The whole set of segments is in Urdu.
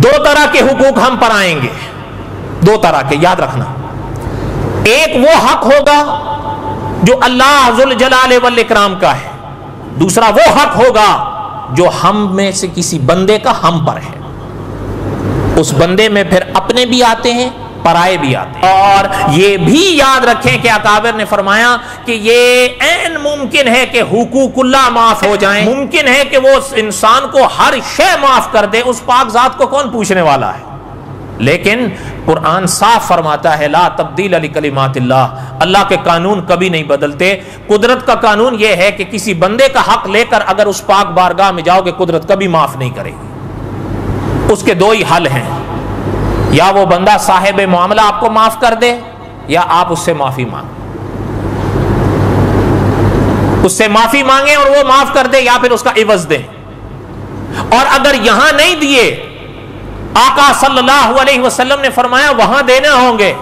دو طرح کے حقوق ہم پر آئیں گے، دو طرح کے، یاد رکھنا۔ ایک وہ حق ہوگا جو اللہ ذوالجلال والاکرام کا ہے، دوسرا وہ حق ہوگا جو ہم میں سے کسی بندے کا ہم پر ہے۔ اس بندے میں پھر اپنے بھی آتے ہیں، پرائے بھی آتے ہیں۔ اور یہ بھی یاد رکھیں کہ اکابر نے فرمایا کہ یہ عین ممکن ہے کہ حقوق اللہ معاف ہو جائیں، ممکن ہے کہ وہ انسان کو ہر شے معاف کر دے، اس پاک ذات کو کون پوچھنے والا ہے؟ لیکن قرآن صاف فرماتا ہے لا تبدیل لکلمات اللہ، اللہ کے قانون کبھی نہیں بدلتے۔ قدرت کا قانون یہ ہے کہ کسی بندے کا حق لے کر اگر اس پاک بارگاہ میں جاؤ گے، قدرت کبھی معاف نہیں کرے گی۔ اس کے دو ہی حل ہیں، یا وہ بندہ صاحب معاملہ آپ کو معاف کر دے، یا آپ اس سے معافی مانگیں، اس سے معافی مانگیں اور وہ معاف کر دے، یا پھر اس کا عوض دیں۔ اور اگر یہاں نہیں دیے، آقا صلی اللہ علیہ وسلم نے فرمایا وہاں دینے ہوں گے۔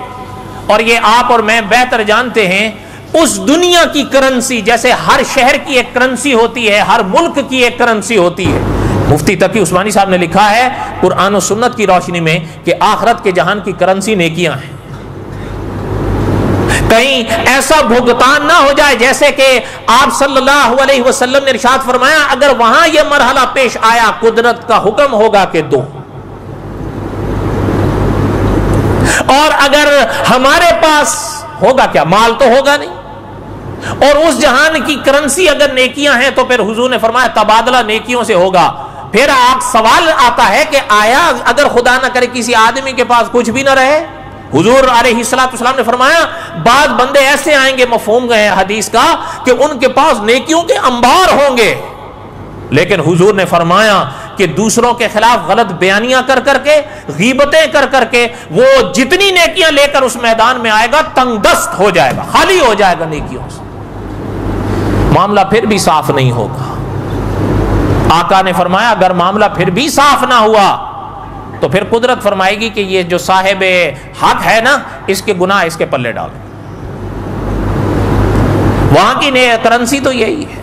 اور یہ آپ اور میں بہتر جانتے ہیں، اس دنیا کی کرنسی، جیسے ہر شہر کی ایک کرنسی ہوتی ہے، ہر ملک کی ایک کرنسی ہوتی ہے۔ مفتی تقی عثمانی صاحب نے لکھا ہے قرآن و سنت کی روشنی میں کہ آخرت کے جہان کی کرنسی نیکیاں ہیں۔ کہیں ایسا بھگتان نہ ہو جائے جیسے کہ آپ صلی اللہ علیہ وسلم نے ارشاد فرمایا اگر وہاں یہ مرحلہ پیش آیا، قدرت کا حکم ہوگا کہ دو، اور اگر ہمارے پاس ہوگا کیا، مال تو ہوگا نہیں، اور اس جہان کی کرنسی اگر نیکیاں ہیں تو پھر حضور نے فرمایا تبادلہ نیکیوں سے ہوگا۔ پھر آپ سوال آتا ہے کہ آیا اگر خدا نہ کرے کسی آدمی کے پاس کچھ بھی نہ رہے؟ حضور علیہ السلام نے فرمایا بعض بندے ایسے آئیں گے، مفہوم ہے حدیث کا، کہ ان کے پاس نیکیوں کے انبار ہوں گے، لیکن حضور نے فرمایا کہ دوسروں کے خلاف غلط بیانیاں کر کر کے، غیبتیں کر کر کے، وہ جتنی نیکیاں لے کر اس میدان میں آئے گا تنگ دست ہو جائے گا، خالی ہو جائے گا نیکیوں سے، معاملہ پھر بھی صاف نہیں ہوگا۔ آقا نے فرمایا اگر معاملہ پھر بھی صاف نہ ہوا تو پھر قدرت فرمائے گی کہ یہ جو صاحب حق ہے نا، اس کے گناہ اس کے پلے ڈالو۔ وہاں کی کرنسی تو یہی ہے۔